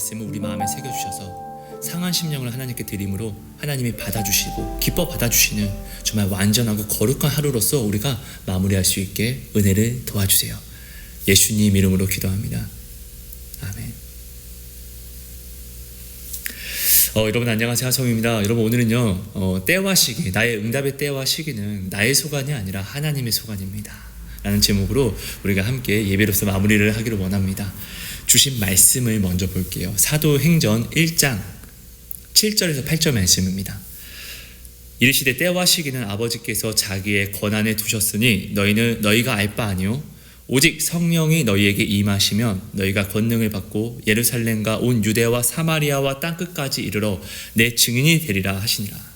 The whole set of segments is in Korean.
말씀을 우리 마음에 새겨주셔서 상한 심령을 하나님께 드림으로 하나님이 받아주시고 기뻐 받아주시는 정말 완전하고 거룩한 하루로서 우리가 마무리할 수 있게 은혜를 도와주세요. 예수님 이름으로 기도합니다. 아멘. 여러분 안녕하세요. 하성입니다. 여러분 오늘은요 때와 시기, 나의 응답의 때와 시기는 나의 소관이 아니라 하나님의 소관입니다 라는 제목으로 우리가 함께 예배로서 마무리를 하기를 원합니다. 주신 말씀을 먼저 볼게요. 사도행전 1장 7절에서 8절 말씀입니다. 이르시되 때와 시기는 아버지께서 자기의 권한에 두셨으니 너희가 알 바 아니요 오직 성령이 너희에게 임하시면 너희가 권능을 받고 예루살렘과 온 유대와 사마리아와 땅끝까지 이르러 내 증인이 되리라 하시니라.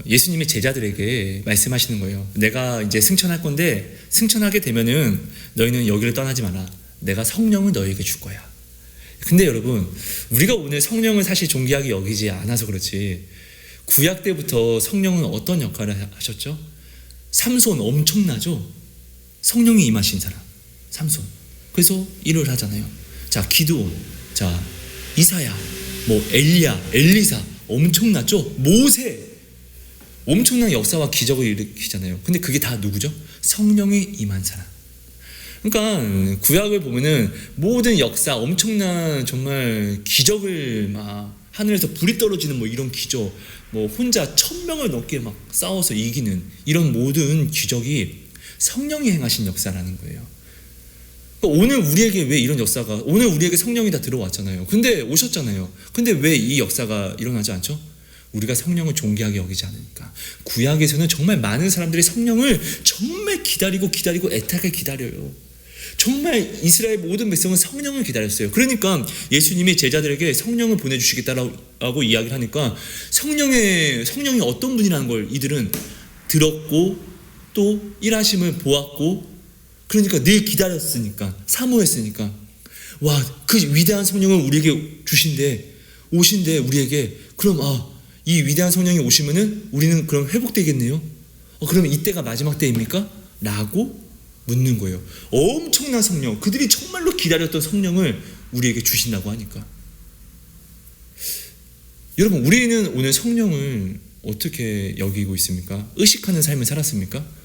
예수님의 제자들에게 말씀하시는 거예요. 내가 이제 승천할 건데 승천하게 되면은 너희는 여기를 떠나지 마라. 내가 성령을 너희에게 줄 거야. 근데 여러분 우리가 오늘 성령을 사실 존귀하게 여기지 않아서 그렇지 구약 때부터 성령은 어떤 역할을 하셨죠? 삼손 엄청나죠? 성령이 임하신 사람 삼손. 그래서 일을 하잖아요. 자 기드온, 자 이사야, 뭐 엘리야, 엘리사 엄청났죠? 모세 엄청난 역사와 기적을 일으키잖아요. 근데 그게 다 누구죠? 성령이 임한 사람. 그러니까 구약을 보면은 모든 역사 엄청난 정말 기적을 막 하늘에서 불이 떨어지는 뭐 이런 기적, 뭐 혼자 1000명을 넘게 막 싸워서 이기는 이런 모든 기적이 성령이 행하신 역사라는 거예요. 그러니까 오늘 우리에게 왜 이런 역사가, 오늘 우리에게 성령이 다 들어왔잖아요. 근데 오셨잖아요. 근데 왜 이 역사가 일어나지 않죠? 우리가 성령을 존귀하게 여기지 않으니까. 구약에서는 정말 많은 사람들이 성령을 정말 기다리고 애타게 기다려요. 정말 이스라엘 모든 백성은 성령을 기다렸어요. 그러니까 예수님이 제자들에게 성령을 보내주시겠다라고 이야기를 하니까 성령이 어떤 분이라는 걸 이들은 들었고 또 일하심을 보았고, 그러니까 늘 기다렸으니까, 사모했으니까, 와, 그 위대한 성령을 우리에게 오신데 우리에게, 그럼 이 위대한 성령이 오시면은 우리는 그럼 회복되겠네요. 그러면 이때가 마지막 때입니까? 라고 묻는 거예요. 엄청난 성령, 그들이 정말로 기다렸던 성령을 우리에게 주신다고 하니까. 여러분 우리는 오늘 성령을 어떻게 여기고 있습니까? 의식하는 삶을 살았습니까?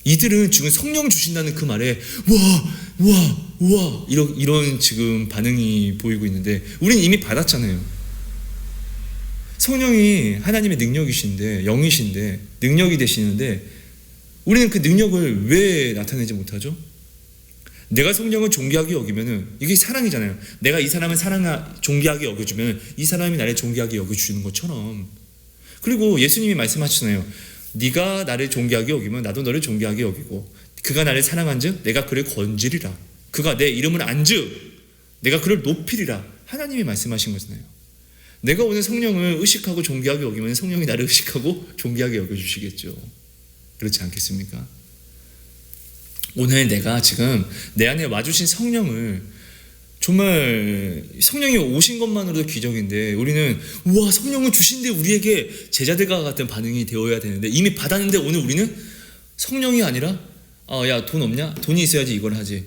이들은 지금 성령 주신다는 그 말에 와 이런 지금 반응이 보이고 있는데 우리는 이미 받았잖아요. 성령이 하나님의 능력이신데, 영이신데, 능력이 되시는데 우리는 그 능력을 왜 나타내지 못하죠? 내가 성령을 존귀하게 여기면은 이게 사랑이잖아요. 내가 이 사람을 존귀하게 여겨주면 이 사람이 나를 존귀하게 여겨주는 것처럼. 그리고 예수님이 말씀하시잖아요. 네가 나를 존귀하게 여기면 나도 너를 존귀하게 여기고, 그가 나를 사랑한즉 내가 그를 건지리라. 그가 내 이름을 안즉 내가 그를 높이리라. 하나님이 말씀하신 거잖아요. 내가 오늘 성령을 의식하고 존귀하게 여기면 성령이 나를 의식하고 존귀하게 여겨주시겠죠. 그렇지 않겠습니까? 오늘 내가 지금 내 안에 와주신 성령을, 정말 성령이 오신 것만으로도 기적인데 우리는 우와 성령을 주신데 우리에게 제자들과 같은 반응이 되어야 되는데, 이미 받았는데 오늘 우리는 성령이 아니라 야 돈 없냐? 돈이 있어야지 이걸 하지.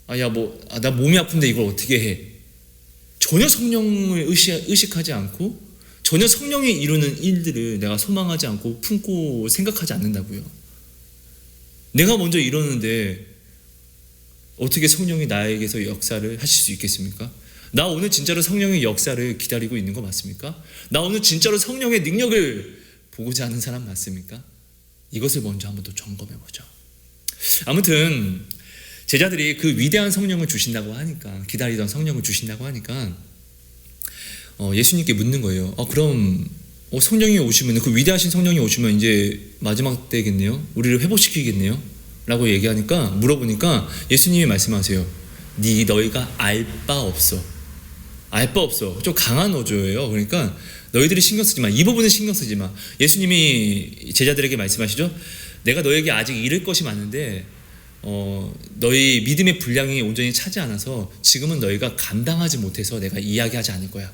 나 몸이 아픈데 이걸 어떻게 해? 전혀 성령을 의식하지 않고 전혀 성령이 이루는 일들을 내가 소망하지 않고 품고 생각하지 않는다고요. 내가 먼저 이러는데 어떻게 성령이 나에게서 역사를 하실 수 있겠습니까? 나 오늘 진짜로 성령의 역사를 기다리고 있는 거 맞습니까? 나 오늘 진짜로 성령의 능력을 보고자 하는 사람 맞습니까? 이것을 먼저 한번 더 점검해보죠. 아무튼 제자들이 그 위대한 성령을 주신다고 하니까, 기다리던 성령을 주신다고 하니까 예수님께 묻는 거예요. 그럼 성령이 오시면, 그 위대하신 성령이 오시면 이제 마지막 때겠네요? 우리를 회복시키겠네요? 라고 얘기하니까, 물어보니까 예수님이 말씀하세요. 너희가 알 바 없어. 알 바 없어. 좀 강한 어조예요. 그러니까 너희들이 신경 쓰지 마. 이 부분은 신경 쓰지 마. 예수님이 제자들에게 말씀하시죠. 내가 너에게 아직 이를 것이 많은데 너희 믿음의 분량이 온전히 차지 않아서 지금은 너희가 감당하지 못해서 내가 이야기하지 않을 거야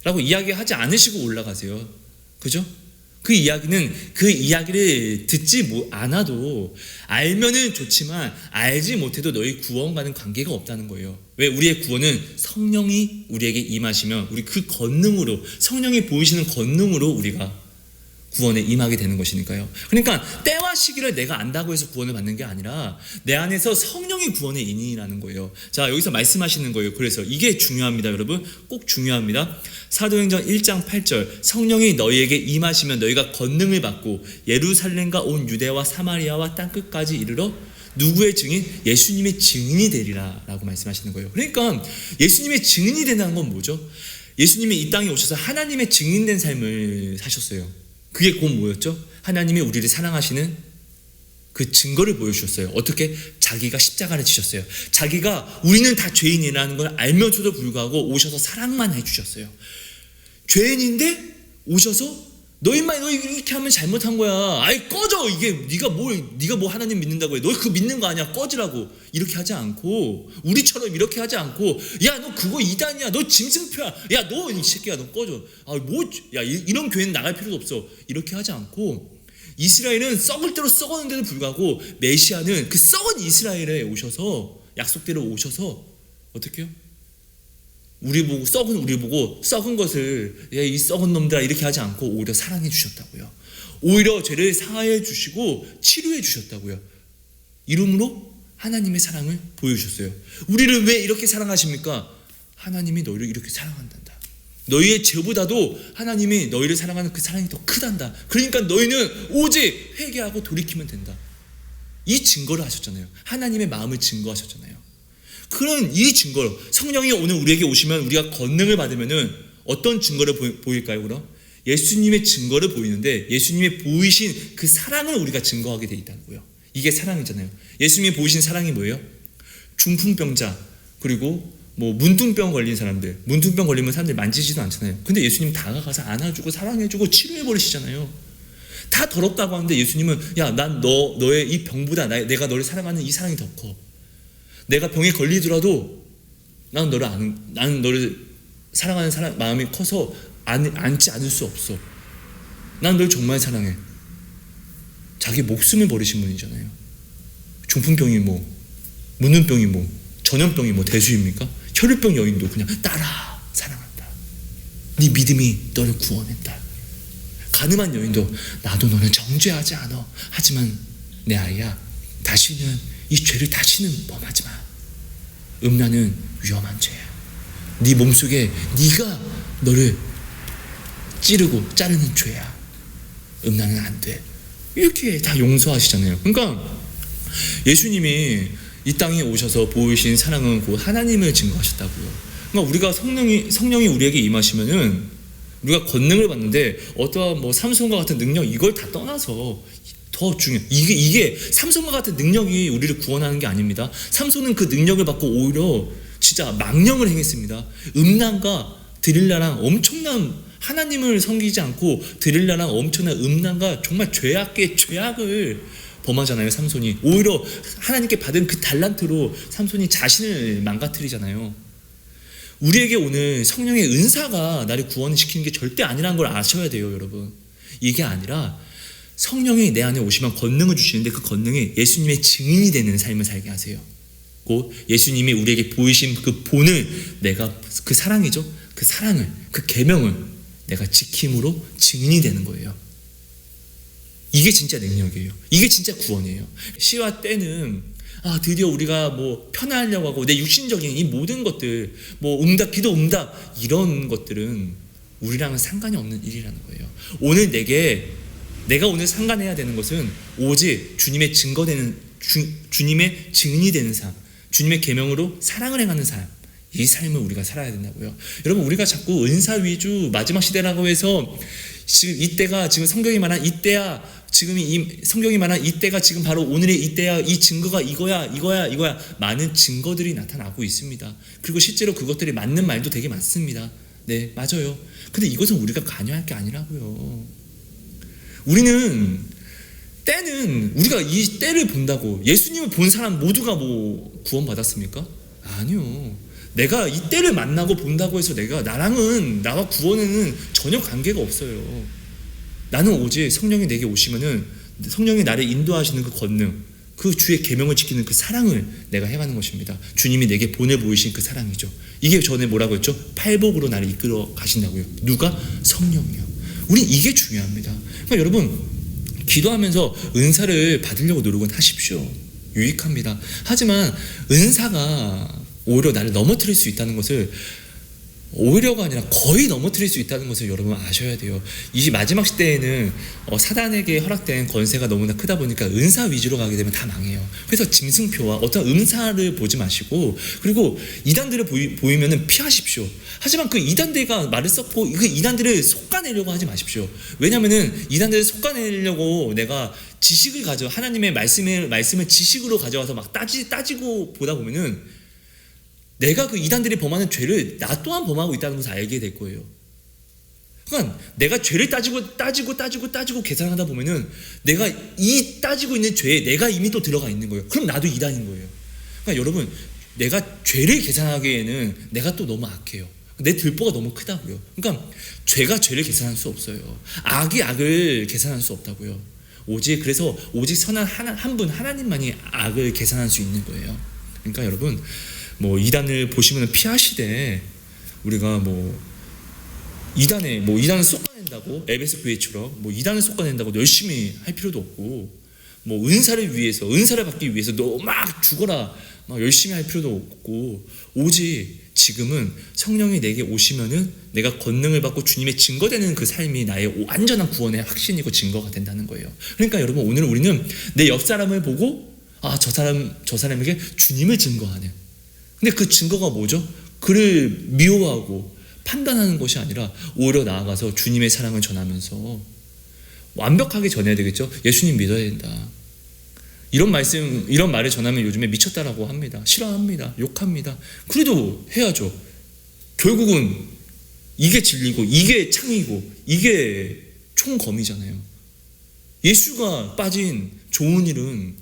라고 이야기하지 않으시고 올라가세요. 그죠? 그 이야기는 그 이야기를 듣지 않아도 알면은 좋지만 알지 못해도 너희 구원과는 관계가 없다는 거예요. 왜? 우리의 구원은 성령이 우리에게 임하시면 우리 그 권능으로, 성령이 보이시는 권능으로 우리가 구원에 임하게 되는 것이니까요. 그러니까 때와 시기를 내가 안다고 해서 구원을 받는 게 아니라 내 안에서 성령이 구원의 인이라는 거예요. 자, 여기서 말씀하시는 거예요. 그래서 이게 중요합니다, 여러분. 꼭 중요합니다. 사도행전 1장 8절, 성령이 너희에게 임하시면 너희가 권능을 받고 예루살렘과 온 유대와 사마리아와 땅끝까지 이르러 누구의 증인? 예수님의 증인이 되리라 라고 말씀하시는 거예요. 그러니까 예수님의 증인이 된다는 건 뭐죠? 예수님이 이 땅에 오셔서 하나님의 증인된 삶을 사셨어요. 그게 곧 뭐였죠? 하나님이 우리를 사랑하시는 그 증거를 보여주셨어요. 어떻게? 자기가 십자가를 지셨어요. 자기가 우리는 다 죄인이라는 걸 알면서도 불구하고 오셔서 사랑만 해주셨어요. 죄인인데 오셔서 너 이렇게 하면 잘못한 거야. 아이 꺼져. 이게 네가 뭐 하나님 믿는다고 해. 너 그거 믿는 거 아니야. 꺼지라고. 이렇게 하지 않고 우리처럼 이렇게 하지 않고 야 너 그거 이단이야. 너 짐승표야. 야 너 이 새끼야 너 꺼져. 이런 교회는 나갈 필요도 없어. 이렇게 하지 않고 이스라엘은 썩을 대로 썩었는데도 불구하고 메시아는 그 썩은 이스라엘에 오셔서 약속대로 오셔서 어떻게 해요? 우리 보고 썩은 것을 야, 이 썩은 놈들아 이렇게 하지 않고 오히려 사랑해 주셨다고요. 오히려 죄를 사하여 주시고 치료해 주셨다고요. 이름으로 하나님의 사랑을 보여주셨어요. 우리를 왜 이렇게 사랑하십니까? 하나님이 너희를 이렇게 사랑한단다. 너희의 죄보다도 하나님이 너희를 사랑하는 그 사랑이 더 크단다. 그러니까 너희는 오직 회개하고 돌이키면 된다. 이 증거를 하셨잖아요. 하나님의 마음을 증거하셨잖아요. 그런 이 증거로 성령이 오늘 우리에게 오시면 우리가 권능을 받으면은 어떤 증거를 보일까요? 그럼 예수님의 증거를 보이는데 예수님의 보이신 그 사랑을 우리가 증거하게 돼 있다고요. 이게 사랑이잖아요. 예수님이 보이신 사랑이 뭐예요? 중풍병자 그리고 뭐 문둥병 걸린 사람들, 문둥병 걸리면 사람들 만지지도 않잖아요. 근데 예수님 다가가서 안아주고 사랑해주고 치료해버리시잖아요. 다 더럽다고 하는데 예수님은 야, 난 너의 이 병보다 내가 너를 사랑하는 이 사랑이 더 커. 내가 병에 걸리더라도 나는 너를 사랑하는 마음이 커서 안지 않을 수 없어. 난 널 정말 사랑해. 자기 목숨을 버리신 분이잖아요. 중풍병이 뭐, 문눈병이 뭐, 전염병이 뭐 대수입니까? 혈류병 여인도 그냥 따라 사랑한다. 네 믿음이 너를 구원했다. 가늠한 여인도 나도 너는 정죄하지 않아. 하지만 내 아이야, 다시는 이 죄를 다시는 범하지 마. 음란은 위험한 죄야. 네 몸속에 네가 너를 찌르고 자르는 죄야. 음란은 안 돼. 이렇게 다 용서하시잖아요. 그러니까 예수님이 이 땅에 오셔서 보이신 사랑은 곧 하나님을 증거하셨다고요. 그러니까 우리가 성령이 우리에게 임하시면은 우리가 권능을 받는데 어떠한 뭐 삼손과 같은 능력 이걸 다 떠나서 더 중요해. 이게 삼손과 같은 능력이 우리를 구원하는 게 아닙니다. 삼손은 그 능력을 받고 오히려 진짜 망령을 행했습니다. 음란과 드릴라랑 엄청난 하나님을 섬기지 않고 드릴라랑 엄청난 음란과 정말 죄악을 범하잖아요. 삼손이 오히려 하나님께 받은 그 달란트로 삼손이 자신을 망가뜨리잖아요. 우리에게 오늘 성령의 은사가 나를 구원시키는 게 절대 아니라는 걸 아셔야 돼요, 여러분. 이게 아니라 성령이 내 안에 오시면 권능을 주시는데 그 권능이 예수님의 증인이 되는 삶을 살게 하세요. 곧 예수님이 우리에게 보이신 그 본을 내가 그 사랑이죠. 그 사랑을, 그 계명을 내가 지킴으로 증인이 되는 거예요. 이게 진짜 능력이에요. 이게 진짜 구원이에요. 시와 때는 드디어 우리가 뭐 편하려고 하고 내 육신적인 이 모든 것들 뭐 기도 응답 이런 것들은 우리랑은 상관이 없는 일이라는 거예요. 오늘 내가 오늘 상관해야 되는 것은 오직 주님의 주님의 증인이 되는 삶, 주님의 계명으로 사랑을 행하는 삶, 이 삶을 우리가 살아야 된다고요. 여러분, 우리가 자꾸 은사 위주 마지막 시대라고 해서 지금 이때가 지금 성경이 말한 이때야, 지금 이 성경이 말한 이때가 지금 바로 오늘의 이때야, 이 증거가 이거야 많은 증거들이 나타나고 있습니다. 그리고 실제로 그것들이 맞는 말도 되게 많습니다. 네, 맞아요. 근데 이것은 우리가 관여할 게 아니라고요. 때는 우리가 이 때를 본다고 예수님을 본 사람 모두가 뭐 구원받았습니까? 아니요. 내가 이 때를 만나고 본다고 해서 나와 구원에는 전혀 관계가 없어요. 나는 오직 성령이 내게 오시면은 성령이 나를 인도하시는 그 권능, 그 주의 계명을 지키는 그 사랑을 내가 행하는 것입니다. 주님이 내게 보내 보이신 그 사랑이죠. 이게 전에 뭐라고 했죠? 팔복으로 나를 이끌어 가신다고요. 누가? 성령이요. 우린 이게 중요합니다. 그러니까 여러분, 기도하면서 은사를 받으려고 노력은 하십시오. 유익합니다. 하지만 은사가 오히려 나를 넘어뜨릴 수 있다는 것을, 오히려가 아니라 거의 넘어뜨릴 수 있다는 것을 여러분 아셔야 돼요. 이 마지막 시대에는 사단에게 허락된 권세가 너무나 크다 보니까 은사 위주로 가게 되면 다 망해요. 그래서 짐승표와 어떤 음사를 보지 마시고, 그리고 이단들을 보이면 피하십시오. 하지만 그 이단들과 말을 썩고 그 이단들을 솎아내려고 하지 마십시오. 왜냐하면 이단들을 솎아내려고 내가 지식을 하나님의 말씀을 지식으로 가져와서 막 따지고 보다 보면은 내가 그 이단들이 범하는 죄를 나 또한 범하고 있다는 것을 알게 될 거예요. 그러니까 내가 죄를 따지고 계산하다 보면은 내가 이 따지고 있는 죄에 내가 이미 또 들어가 있는 거예요. 그럼 나도 이단인 거예요. 그러니까 여러분, 내가 죄를 계산하기에는 내가 또 너무 악해요. 내 들보가 너무 크다고요. 그러니까 죄가 죄를 계산할 수 없어요. 악이 악을 계산할 수 없다고요. 그래서 오직 선한 한 분 하나님만이 악을 계산할 수 있는 거예요. 그러니까 여러분, 이단을 보시면 피하시되, 우리가 이단을 쏟아낸다고 에베소 교회처럼 이단을 쏟아낸다고 열심히 할 필요도 없고, 은사를 받기 위해서 너 막 죽어라 막 열심히 할 필요도 없고, 오직 지금은 성령이 내게 오시면은 내가 권능을 받고 주님의 증거되는 그 삶이 나의 완전한 구원의 확신이고 증거가 된다는 거예요. 그러니까 여러분, 오늘 우리는 내 옆 사람을 보고 저 사람에게 주님을 증거하는, 근데 그 증거가 뭐죠? 그를 미워하고 판단하는 것이 아니라 오히려 나아가서 주님의 사랑을 전하면서 완벽하게 전해야 되겠죠. 예수님 믿어야 된다. 이런 말을 전하면 요즘에 미쳤다라고 합니다. 싫어합니다. 욕합니다. 그래도 해야죠. 결국은 이게 진리고 이게 창이고 이게 총검이잖아요. 예수가 빠진 좋은 일은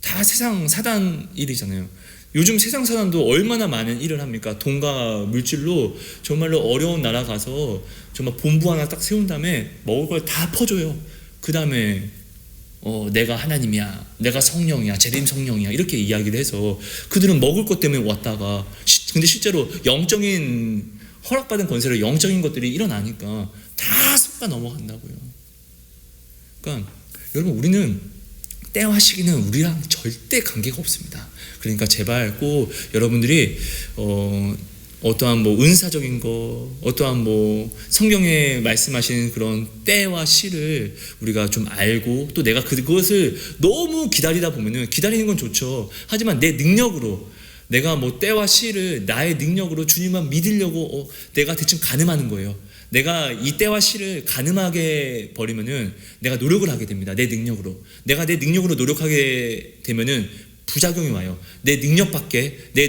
다 세상 사단 일이잖아요. 요즘 세상 사람도 얼마나 많은 일을 합니까? 돈과 물질로 정말로 어려운 나라 가서 정말 본부 하나 딱 세운 다음에 먹을 걸 다 퍼줘요. 그 다음에 내가 하나님이야, 내가 성령이야, 재림 성령이야, 이렇게 이야기를 해서 그들은 먹을 것 때문에 왔다가, 근데 실제로 영적인 허락받은 권세로 영적인 것들이 일어나니까 다 속아 넘어간다고요. 그러니까 여러분, 우리는 때와 시기는 우리랑 절대 관계가 없습니다. 그러니까 제발 꼭 여러분들이 어떠한 은사적인 거, 어떠한 성경에 말씀하시는 그런 때와 시를 우리가 좀 알고, 또 내가 그것을 너무 기다리다 보면은, 기다리는 건 좋죠. 하지만 내 능력으로, 내가 때와 시를 나의 능력으로 주님만 믿으려고 내가 대충 가늠하는 거예요. 내가 이 때와 시를 가늠하게 버리면은 내가 노력을 하게 됩니다. 내 능력으로. 내가 내 능력으로 노력하게 되면은 부작용이 와요. 내 능력밖에, 내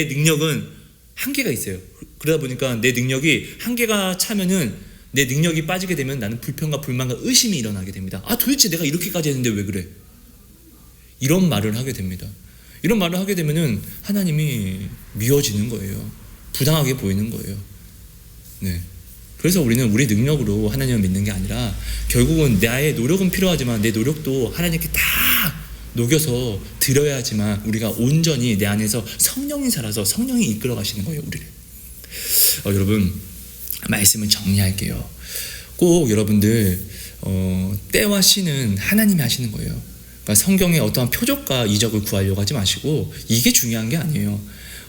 능력은 한계가 있어요. 그러다 보니까 내 능력이 한계가 차면은, 내 능력이 빠지게 되면 나는 불평과 불만과 의심이 일어나게 됩니다. 도대체 내가 이렇게까지 했는데 왜 그래? 이런 말을 하게 됩니다. 이런 말을 하게 되면은 하나님이 미워지는 거예요. 부당하게 보이는 거예요. 네. 그래서 우리는 우리 능력으로 하나님을 믿는 게 아니라, 결국은 나의 노력은 필요하지만 내 노력도 하나님께 다 녹여서 드려야지만 우리가 온전히 내 안에서 성령이 살아서 성령이 이끌어 가시는 거예요, 우리를. 여러분, 말씀을 정리할게요. 꼭 여러분들 때와 시는 하나님이 하시는 거예요. 그러니까 성경에 어떠한 표적과 이적을 구하려고 하지 마시고, 이게 중요한 게 아니에요.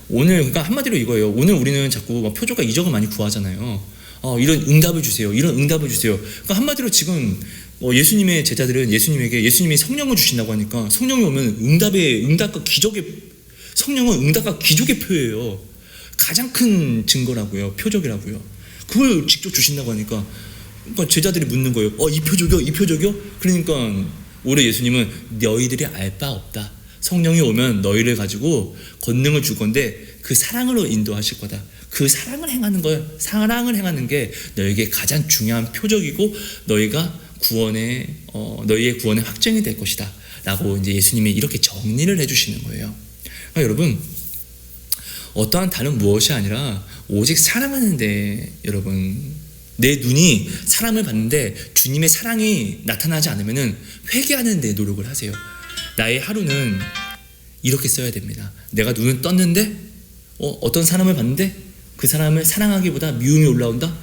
그러니까 한마디로 이거예요. 오늘 우리는 자꾸 표적과 이적을 많이 구하잖아요. 이런 응답을 주세요. 이런 응답을 주세요. 그러니까 한마디로 지금 예수님의 제자들은 예수님이 성령을 주신다고 하니까, 성령이 오면 성령은 응답과 기적의 표예요. 가장 큰 증거라고요. 표적이라고요. 그걸 직접 주신다고 하니까, 그러니까 제자들이 묻는 거예요. 이 표적이요? 그러니까 올해 예수님은 너희들이 알 바 없다. 성령이 오면 너희를 가지고 권능을 줄 건데 그 사랑으로 인도하실 거다. 그 사랑을 행하는 게 너에게 가장 중요한 표적이고 너희의 구원의 확정이 될 것이다 라고 이제 예수님이 이렇게 정리를 해주시는 거예요. 그러니까 여러분, 어떠한 다른 무엇이 아니라 오직 사랑하는데 여러분 내 눈이 사람을 봤는데 주님의 사랑이 나타나지 않으면 회개하는 데 노력을 하세요. 나의 하루는 이렇게 써야 됩니다. 내가 눈을 떴는데 어떤 사람을 봤는데 그 사람을 사랑하기보다 미움이 올라온다?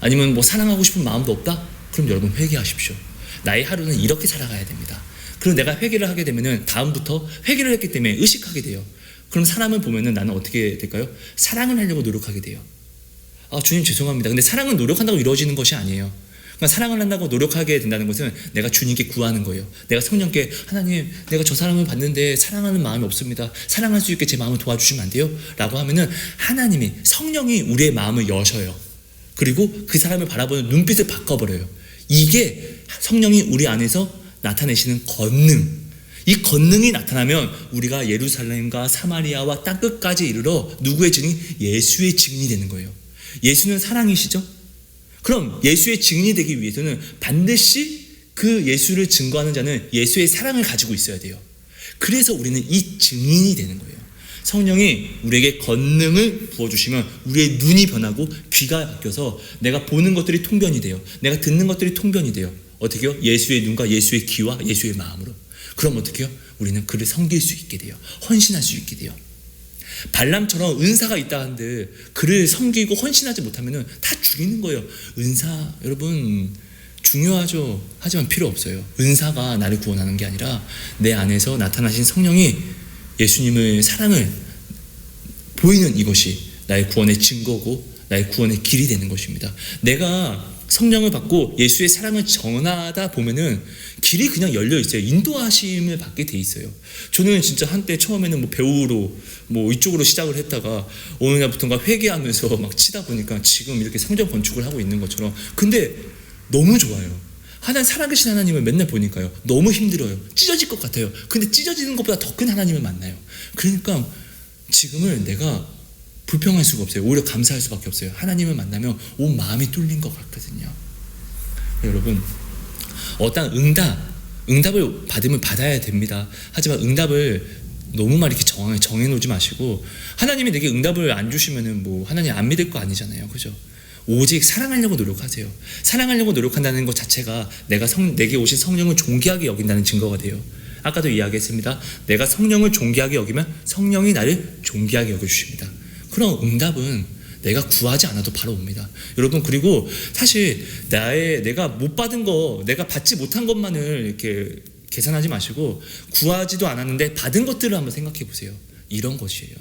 아니면 뭐 사랑하고 싶은 마음도 없다? 그럼 여러분 회개하십시오. 나의 하루는 이렇게 살아가야 됩니다. 그럼 내가 회개를 하게 되면 다음부터 회개를 했기 때문에 의식하게 돼요. 그럼 사람을 보면 나는 어떻게 될까요? 사랑을 하려고 노력하게 돼요. 주님 죄송합니다. 근데 사랑은 노력한다고 이루어지는 것이 아니에요. 그러니까 사랑을 한다고 노력하게 된다는 것은 내가 주님께 구하는 거예요. 내가 성령께 하나님 내가 저 사람을 봤는데 사랑하는 마음이 없습니다. 사랑할 수 있게 제 마음을 도와주시면 안 돼요? 라고 하면은 하나님이 성령이 우리의 마음을 여셔요. 그리고 그 사람을 바라보는 눈빛을 바꿔버려요. 이게 성령이 우리 안에서 나타내시는 권능. 이 권능이 나타나면 우리가 예루살렘과 사마리아와 땅끝까지 이르러 누구의 증인? 예수의 증인이 되는 거예요. 예수는 사랑이시죠? 그럼 예수의 증인이 되기 위해서는 반드시 그 예수를 증거하는 자는 예수의 사랑을 가지고 있어야 돼요. 그래서 우리는 이 증인이 되는 거예요. 성령이 우리에게 권능을 부어주시면 우리의 눈이 변하고 귀가 바뀌어서 내가 보는 것들이 통변이 돼요. 내가 듣는 것들이 통변이 돼요. 어떻게 해요? 예수의 눈과 예수의 귀와 예수의 마음으로. 그럼 어떻게 해요? 우리는 그를 섬길 수 있게 돼요. 헌신할 수 있게 돼요. 발람처럼 은사가 있다 한들 그를 섬기고 헌신하지 못하면 다 죽이는 거예요. 은사 여러분 중요하죠. 하지만 필요 없어요. 은사가 나를 구원하는 게 아니라 내 안에서 나타나신 성령이 예수님의 사랑을 보이는 이것이 나의 구원의 증거고 나의 구원의 길이 되는 것입니다. 내가 성령을 받고 예수의 사랑을 전하다 보면은 길이 그냥 열려 있어요. 인도하심을 받게 돼 있어요. 저는 진짜 한때 처음에는 뭐 배우로 뭐 이쪽으로 시작을 했다가 어느 날부터가 회개하면서 막 치다 보니까 지금 이렇게 성전 건축을 하고 있는 것처럼. 근데 너무 좋아요. 살아계신 하나님을 맨날 보니까요. 너무 힘들어요. 찢어질 것 같아요. 근데 찢어지는 것보다 더 큰 하나님을 만나요. 그러니까 지금을 내가 불평할 수가 없어요. 오히려 감사할 수밖에 없어요. 하나님을 만나면 온 마음이 뚫린 것 같거든요. 여러분 어떤 응답을 받으면 받아야 됩니다. 하지만 응답을 너무 막 이렇게 정해놓지 마시고 하나님이 내게 응답을 안 주시면은 뭐 하나님 안 믿을 거 아니잖아요. 그죠? 오직 사랑하려고 노력하세요. 사랑하려고 노력한다는 것 자체가 내게 오신 성령을 존귀하게 여긴다는 증거가 돼요. 아까도 이야기했습니다. 내가 성령을 존귀하게 여기면 성령이 나를 존귀하게 여겨주십니다. 그럼 응답은 내가 구하지 않아도 바로 옵니다. 여러분 그리고 사실 내가 못 받은 거 내가 받지 못한 것만을 이렇게 계산하지 마시고 구하지도 않았는데 받은 것들을 한번 생각해 보세요. 이런 것이에요.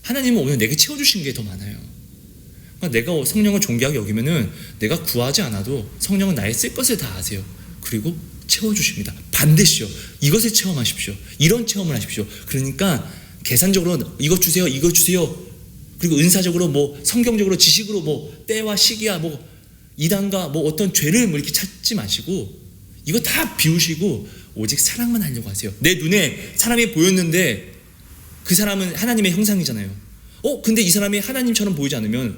하나님은 오늘 내게 채워주신 게 더 많아요. 그러니까 내가 성령을 존귀하게 여기면은 내가 구하지 않아도 성령은 나의 쓸 것을 다 아세요. 그리고 채워주십니다. 반드시요. 이것을 체험하십시오. 이런 체험을 하십시오. 그러니까 계산적으로 이것 주세요, 이것 주세요. 그리고 은사적으로 뭐 성경적으로 지식으로 뭐 때와 시기야 뭐 이단과 뭐 어떤 죄를 뭐 이렇게 찾지 마시고 이거 다 비우시고 오직 사랑만 하려고 하세요. 내 눈에 사람이 보였는데 그 사람은 하나님의 형상이잖아요. 근데 이 사람이 하나님처럼 보이지 않으면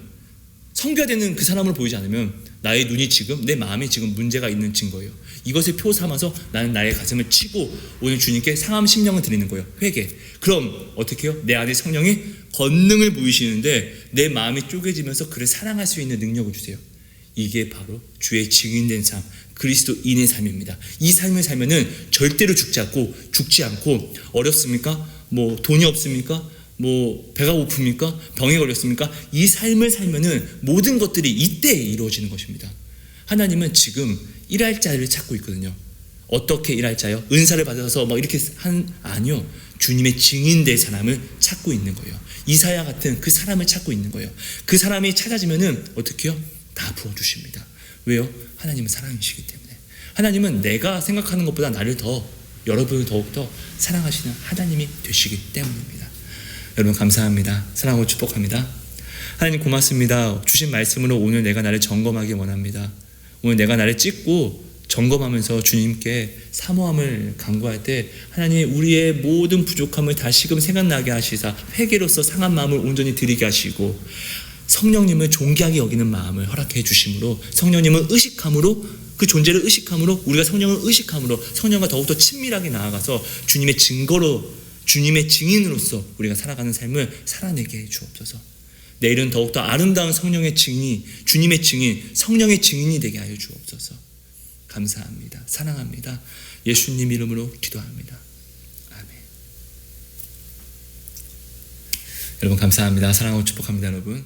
성교되는 그 사람을 보이지 않으면 나의 눈이 지금 내 마음이 지금 문제가 있는 증거예요. 이것을 표 삼아서 나는 나의 가슴을 치고 오늘 주님께 상함 심령을 드리는 거예요. 회개. 그럼 어떻게 해요? 내 안에 성령이 권능을 보이시는데 내 마음이 쪼개지면서 그를 사랑할 수 있는 능력을 주세요. 이게 바로 주의 증인된 삶, 그리스도인의 삶입니다. 이 삶을 살면은 절대로 죽지 않고 어렵습니까? 뭐 돈이 없습니까? 뭐 배가 고픕니까? 병에 걸렸습니까? 이 삶을 살면은 모든 것들이 이때에 이루어지는 것입니다. 하나님은 지금 일할 자를 찾고 있거든요. 어떻게 일할 자요? 은사를 받아서 막 이렇게 아니요. 주님의 증인될 사람을 찾고 있는 거예요. 이사야 같은 그 사람을 찾고 있는 거예요. 그 사람이 찾아지면은 어떻게 해요? 다 부어주십니다. 왜요? 하나님은 사랑이시기 때문에. 하나님은 내가 생각하는 것보다 여러분을 더욱더 사랑하시는 하나님이 되시기 때문입니다. 여러분 감사합니다. 사랑하고 축복합니다. 하나님 고맙습니다. 주신 말씀으로 오늘 내가 나를 점검하기 원합니다. 오늘 내가 나를 찍고 점검하면서 주님께 사모함을 간구할 때 하나님 우리의 모든 부족함을 다시금 생각나게 하시사 회개로서 상한 마음을 온전히 드리게 하시고 성령님을 존귀하게 여기는 마음을 허락해 주심으로 성령님을 의식함으로 그 존재를 의식함으로 우리가 성령을 의식함으로 성령과 더욱더 친밀하게 나아가서 주님의 증인으로서 우리가 살아가는 삶을 살아내게 해 주옵소서. 내일은 더욱더 아름다운 성령의 증인이, 주님의 증인, 성령의 증인이 되게 하여 주옵소서. 감사합니다. 사랑합니다. 예수님 이름으로 기도합니다. 아멘. 여러분 감사합니다. 사랑하고 축복합니다, 여러분.